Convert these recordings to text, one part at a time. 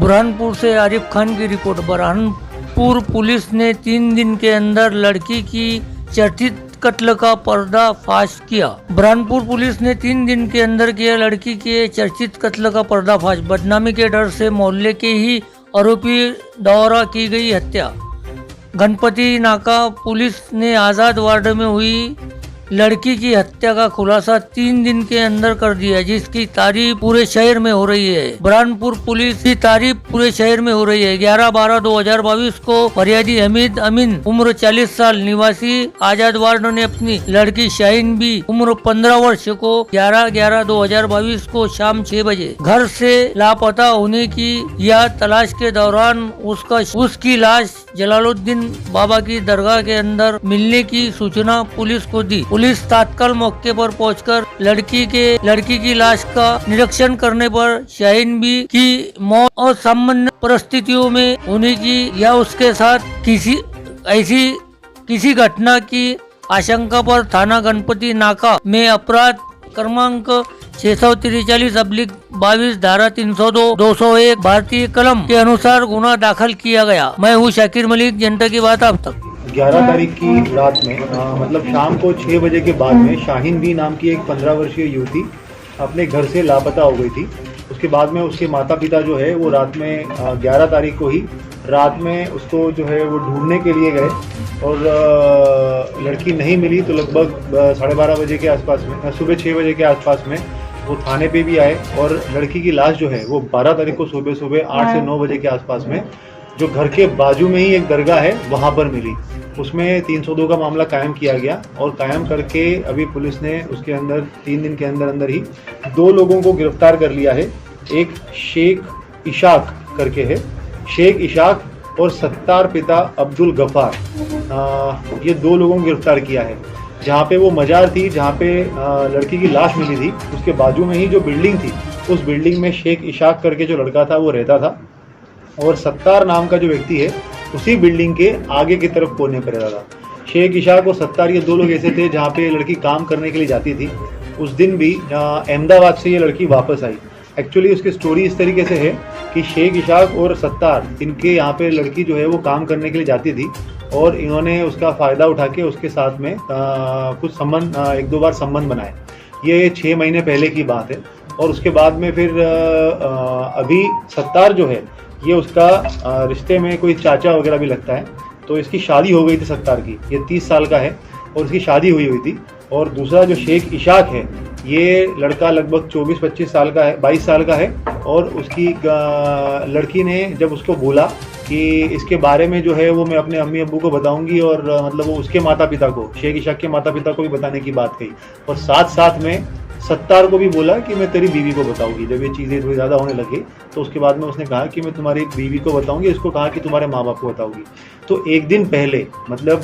बुरहानपुर से आरिफ खान की report. Burhanpur police ने 3 दिन के अंदर लड़की की चर्चित कत्ल का पर्दाफाश किया। बुरहानपुर पुलिस ने 3 दिन के अंदर किया लड़की के चर्चित कत्ल का पर्दाफाश। बदनामी के डर से मोहल्ले के ही आरोपी द्वारा की गई हत्या। गणपति नाका पुलिस ने आजाद वार्ड में हुई लड़की की हत्या का खुलासा 3 दिन के अंदर कर दिया, जिसकी तारीफ पूरे शहर में हो रही है। बुरहानपुर पुलिस की तारीफ पूरे शहर में हो रही है। 11/12/2022 को फरियादी हमीद अमीन उम्र 40 साल निवासी आजाद वार्ड ने अपनी लड़की शाहीन बी उम्र 15 वर्ष को 11/11/2022 को शाम 6 बजे घर से लापता होने की या तलाश के दौरान उसकी लाश जलालुद्दीन बाबा की दरगाह के अंदर मिलने की सूचना पुलिस को दी। पुलिस तत्काल मौके पर पहुंचकर लड़की की लाश का निरीक्षण करने पर शाहीन बी की मौत असामान्य परिस्थितियों में होने की या उसके साथ किसी घटना की आशंका पर थाना गणपति नाका में अपराध क्रमांक 643/22 धारा 302 201 भारतीय कलम के अनुसार गुना दाखिल किया गया। मैं हूँ शाकिर मलिक, जनता की बात आप तक। 11 तारीख की रात में मतलब शाम को 6 बजे के बाद में शाहीन बी नाम की एक 15 वर्षीय युवती अपने घर से लापता हो गई थी। उसके बाद में उसके माता पिता जो है वो रात में 11 तारीख को ही रात में उसको जो है वो ढूंढने के लिए गए और लड़की नहीं मिली तो लगभग 12:30 बजे के आसपास में सुबह 6 बजे के आसपास में वो थाने पे भी आए और लड़की की लाश जो है वो 12 तारीख को सुबह 8 से 9 बजे के आसपास में जो घर के बाजू में ही एक दरगाह है वहाँ पर मिली। उसमें 302 का मामला कायम किया गया और कायम करके अभी पुलिस ने उसके अंदर 3 दिन के अंदर ही 2 लोगों को गिरफ्तार कर लिया है। एक शेख इशाक करके है, शेख इशाक और सत्तार पिता अब्दुल गफार, ये 2 लोगों को गिरफ्तार किया है। जहाँ पे वो मजार थी, जहाँ पे लड़की की लाश मिली थी, उसके बाजू में ही जो बिल्डिंग थी उस बिल्डिंग में शेख इशाक करके जो लड़का था वो रहता था और सत्तार नाम का जो व्यक्ति है उसी बिल्डिंग के आगे की तरफ कोने पर रहता था। शेख इशाक और सत्तार ये 2 लोग ऐसे थे जहाँ पे लड़की काम करने के लिए जाती थी। उस दिन भी अहमदाबाद से ये लड़की वापस आई। एक्चुअली उसकी स्टोरी इस तरीके से है कि शेख इशाक और सत्तार इनके यहाँ पे लड़की जो है वो काम करने के लिए जाती थी और इन्होंने उसका फ़ायदा उठा के उसके साथ में कुछ संबंध 1-2 बार संबंध बनाए। ये 6 महीने पहले की बात है। और उसके बाद में फिर अभी सत्तार जो है ये उसका रिश्ते में कोई चाचा वगैरह भी लगता है, तो इसकी शादी हो गई थी सत्तार की। ये 30 साल का है और इसकी शादी हुई थी। और दूसरा जो शेख इशाक है ये लड़का लगभग 24-25 साल का है, 22 साल का है। और उसकी लड़की ने जब उसको बोला कि इसके बारे में जो है वो मैं अपने अम्मी अब्बू को बताऊंगी और मतलब वो उसके माता पिता को, शेख इशाक के माता पिता को भी बताने की बात कही और साथ में सत्तार को भी बोला कि मैं तेरी बीवी को बताऊंगी। जब ये चीज़ें थोड़ी ज़्यादा होने लगी तो उसके बाद में उसने कहा कि मैं तुम्हारी बीवी को बताऊंगी, इसको कहा कि तुम्हारे माँ बाप को बताऊंगी। तो एक दिन पहले मतलब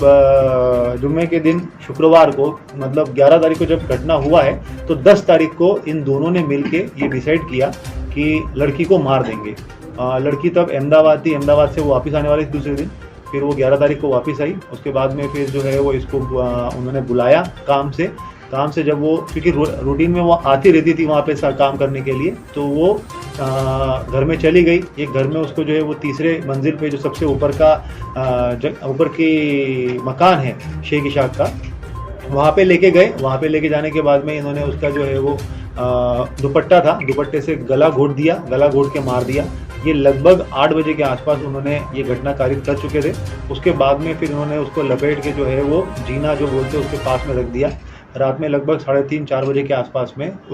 जुम्मे के दिन शुक्रवार को मतलब 11 तारीख को जब घटना हुआ है तो 10 तारीख को इन दोनों ने मिल के ये डिसाइड किया कि लड़की को मार देंगे। लड़की तब अहमदाबाद थी, अहमदाबाद से वो वापस आने वाली थी दूसरे दिन। फिर वो 11 तारीख को वापस आई। उसके बाद में फिर जो है वो इसको उन्होंने बुलाया काम से जब वो, क्योंकि रूटीन में वो आती रहती थी वहाँ पे काम करने के लिए, तो वो घर में चली गई। एक घर में उसको जो है वो 3रे मंजिल पे जो सबसे ऊपर की मकान है शेख इशाक का, वहाँ पे लेके गए। वहाँ पे लेके जाने के बाद में इन्होंने उसका जो है वो दुपट्टा था, दुपट्टे से गला घोट के मार दिया। ये लगभग 8 बजे के आसपास उन्होंने ये घटना कारित कर चुके थे। उसके बाद में फिर उन्होंने उसको लपेट के जो है वो जीना जो बोलते हैं उसके पास में रख दिया। रात में लगभग 3:30-4 बजे के आसपास में